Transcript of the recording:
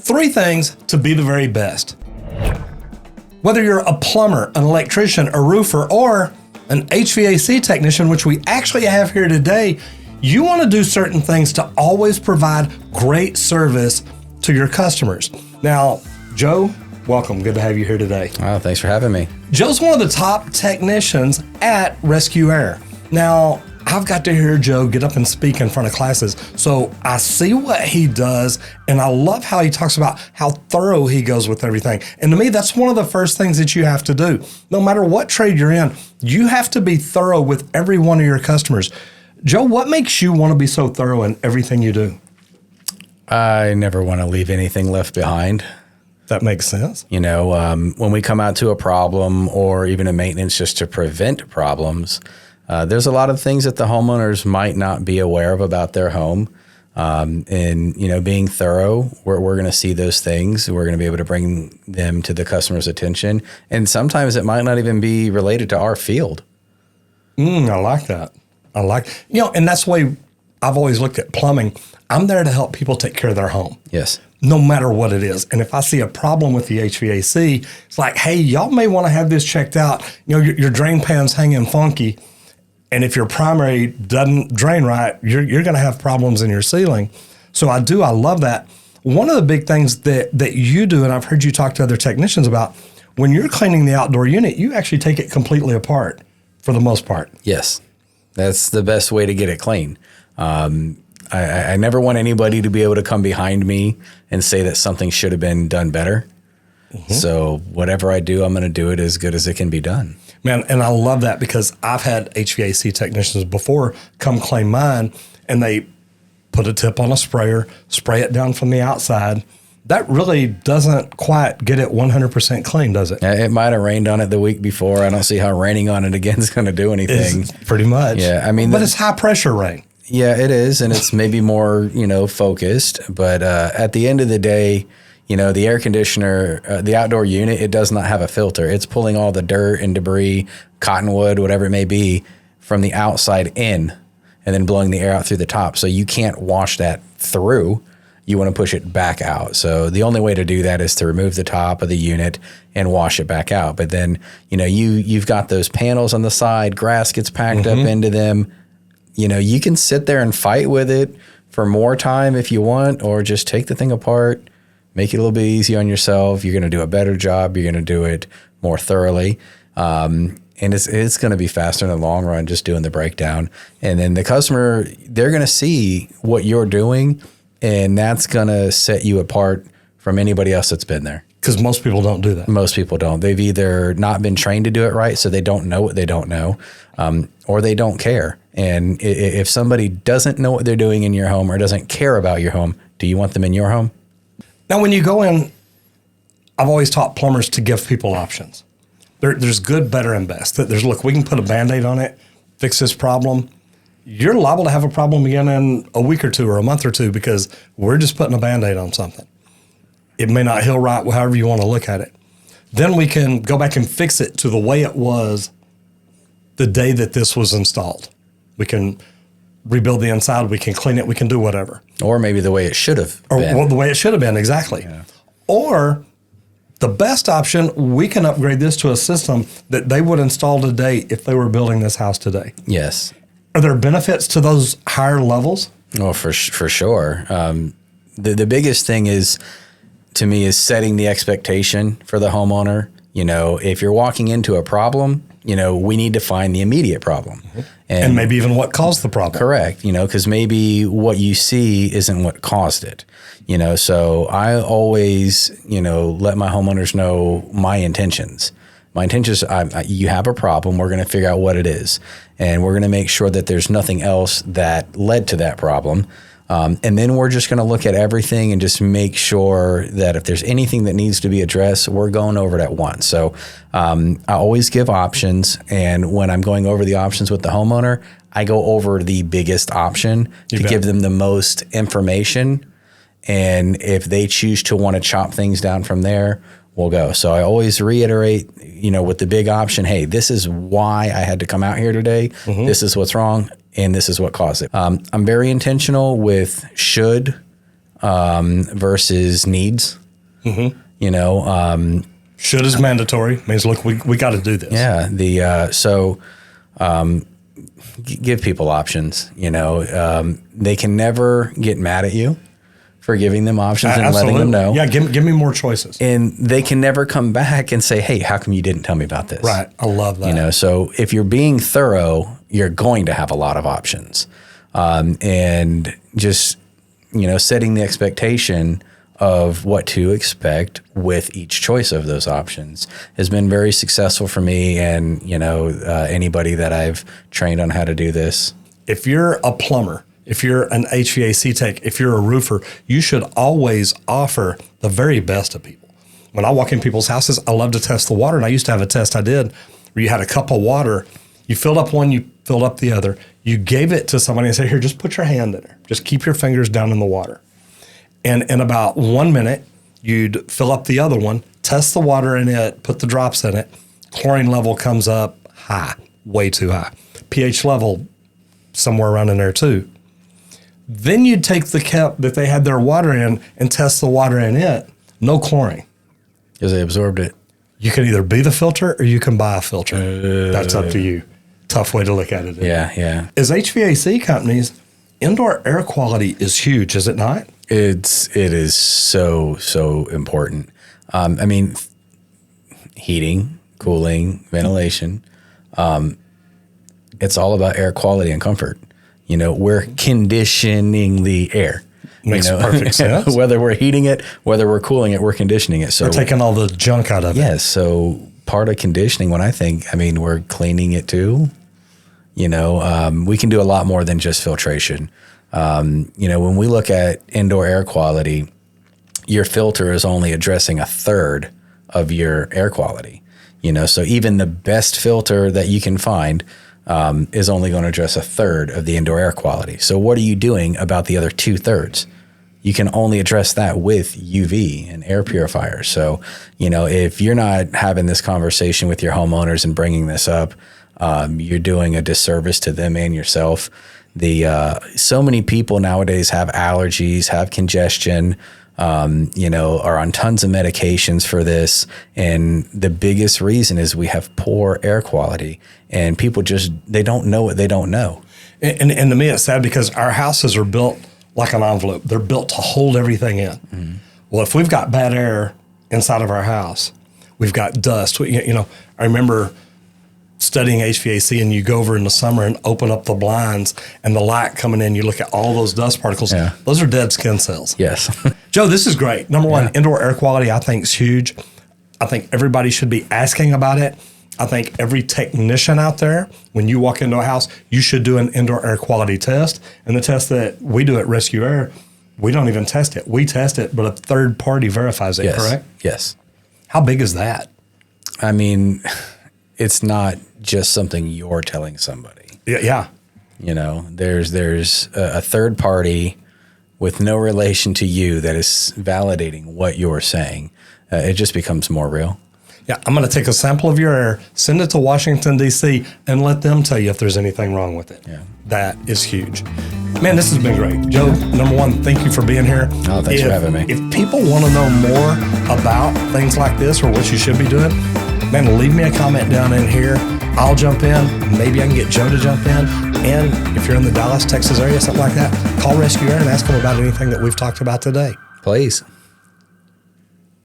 3 things to be the very best. Whether you're a plumber, an electrician, a roofer, or an HVAC technician, which we actually have here today, you want to do certain things to always provide great service to your customers. Now, Joe, welcome. Good to have you here today. Oh, thanks for having me. Joe's one of the top technicians at Rescue Air. Now, I've got to hear Joe get up and speak in front of classes, so I see what he does, and I love how he talks about how thorough he goes with everything. And to me, that's one of the first things that you have to do. No matter what trade you're in, you have to be thorough with every one of your customers. Joe, what makes you want to be so thorough in everything you do? I never want to leave anything left behind. That makes sense. You know, when we come out to a problem or even a maintenance just to prevent problems, there's a lot of things that the homeowners might not be aware of about their home. And, you know, being thorough, we're going to see those things. We're going to be able to bring them to the customer's attention. And sometimes it might not even be related to our field. I like that. And that's the way I've always looked at plumbing. I'm there to help people take care of their home. Yes. No matter what it is. And if I see a problem with the HVAC, it's like, hey, y'all may want to have this checked out. You know, your drain pan's hanging funky. And if your primary doesn't drain right, you're going to have problems in your ceiling. So I love that. One of the big things that you do, and I've heard you talk to other technicians about, when you're cleaning the outdoor unit, you actually take it completely apart for the most part. Yes. That's the best way to get it clean. I never want anybody to be able to come behind me and say that something should have been done better. Mm-hmm. So whatever I do, I'm going to do it as good as it can be done. Man, and I love that because I've had HVAC technicians before come claim mine, and they put a tip on a sprayer, spray it down from the outside. That really doesn't quite get it 100% clean, does it? It might have rained on it the week before. I don't see how raining on it again is going to do anything. Pretty much. Yeah, I mean, but it's high pressure rain. Yeah, it is, and it's maybe more, focused. But at the end of the day, the air conditioner, the outdoor unit, it does not have a filter. It's pulling all the dirt and debris, cottonwood, whatever it may be, from the outside in and then blowing the air out through the top. So you can't wash that through. You want to push it back out. So the only way to do that is to remove the top of the unit and wash it back out. But then, you've got those panels on the side, grass gets packed up into them. You can sit there and fight with it for more time if you want, or just take the thing apart, make it a little bit easy on yourself. You're going to do a better job. You're going to do it more thoroughly. And it's going to be faster in the long run just doing the breakdown. And then the customer, they're going to see what you're doing, and that's going to set you apart from anybody else that's been there. Because most people don't do that. Most people don't. They've either not been trained to do it right, so they don't know what they don't know, or they don't care. And if somebody doesn't know what they're doing in your home or doesn't care about your home, do you want them in your home? Now, when you go in, I've always taught plumbers to give people options. There's good, better, and best. Look, we can put a Band-Aid on it, fix this problem. You're liable to have a problem again in a week or two or a month or two because we're just putting a Band-Aid on something. It may not heal right, however you want to look at it. Then we can go back and fix it to the way it was the day that this was installed. We can rebuild the inside, we can clean it, we can do whatever. Or maybe the way it should have been. Or the way it should have been, exactly. Yeah. Or the best option, we can upgrade this to a system that they would install today if they were building this house today. Yes. Are there benefits to those higher levels? Oh, for sure. The biggest thing to me is setting the expectation for the homeowner. If you're walking into a problem, we need to find the immediate problem. Mm-hmm. And maybe even what caused the problem. Correct. Because maybe what you see isn't what caused it. So I always, let my homeowners know my intentions. My intentions, you have a problem. We're going to figure out what it is. And we're going to make sure that there's nothing else that led to that problem. And then we're just going to look at everything and just make sure that if there's anything that needs to be addressed, we're going over it at once. So I always give options. And when I'm going over the options with the homeowner, I go over the biggest option to give them the most information. And if they choose to want to chop things down from there, we'll go. So I always reiterate, with the big option, hey, this is why I had to come out here today. Mm-hmm. This is what's wrong. And this is what caused it. I'm very intentional with should versus needs. Mm-hmm. You know, should is mandatory. Means, look, we got to do this. Yeah. Give people options. You know, they can never get mad at you for giving them options and letting them know. Yeah, give me more choices. And they can never come back and say, hey, how come you didn't tell me about this? Right. I love that. You know, so if you're being thorough, you're going to have a lot of options. And just, you know, setting the expectation of what to expect with each choice of those options has been very successful for me and, you know, anybody that I've trained on how to do this. If you're a plumber, if you're an HVAC tech, if you're a roofer, you should always offer the very best of people. When I walk in people's houses, I love to test the water. And I used to have a test I did where you had a cup of water. You filled up one, you filled up the other. You gave it to somebody and said, here, just put your hand in there. Just keep your fingers down in the water. And in about 1 minute, you'd fill up the other one, test the water in it, put the drops in it. Chlorine level comes up high, way too high. pH level somewhere around in there too. Then you'd take the cup that they had their water in and test the water in it. No chlorine. Because they absorbed it. You can either be the filter or you can buy a filter. That's up to you. Tough way to look at it. Yeah. As HVAC companies, indoor air quality is huge, is it not? It is so important. I mean, heating, cooling, ventilation. It's all about air quality and comfort. You know, we're conditioning the air. Makes perfect sense. Whether we're heating it, whether we're cooling it, we're conditioning it. So we're taking all the junk out of it. Yes. So part of conditioning, we're cleaning it too. You know, we can do a lot more than just filtration. You know, when we look at indoor air quality, your filter is only addressing a third of your air quality. You know, so even the best filter that you can find is only going to address a third of the indoor air quality. So what are you doing about the other 2/3? You can only address that with UV and air purifiers. So, you know, if you're not having this conversation with your homeowners and bringing this up, you're doing a disservice to them and yourself. So many people nowadays have allergies, have congestion, you know, are on tons of medications for this. And the biggest reason is we have poor air quality and people they don't know what they don't know. And to me, it's sad because our houses are built like an envelope. They're built to hold everything in. Mm-hmm. Well, if we've got bad air inside of our house, we've got dust. You know, I remember studying HVAC and you go over in the summer and open up the blinds and the light coming in, you look at all those dust particles. Yeah. Those are dead skin cells. Yes. Joe, this is great. Number one, indoor air quality I think is huge. I think everybody should be asking about it. I think every technician out there, when you walk into a house, you should do an indoor air quality test. And the test that we do at Rescue Air, we don't even test it. We test it, but a third party verifies it, correct? Yes. How big is that? I mean, it's not just something you're telling somebody. Yeah. You know, there's a third party with no relation to you that is validating what you're saying. It just becomes more real. Yeah, I'm going to take a sample of your air, send it to Washington, D.C., and let them tell you if there's anything wrong with it. Yeah. That is huge. Man, this has been great. Joe, number one, thank you for being here. Oh, thanks for having me. If people want to know more about things like this or what you should be doing, man, leave me a comment down in here. I'll jump in. Maybe I can get Joe to jump in. And if you're in the Dallas, Texas area, something like that, call Rescue Air and ask them about anything that we've talked about today. Please.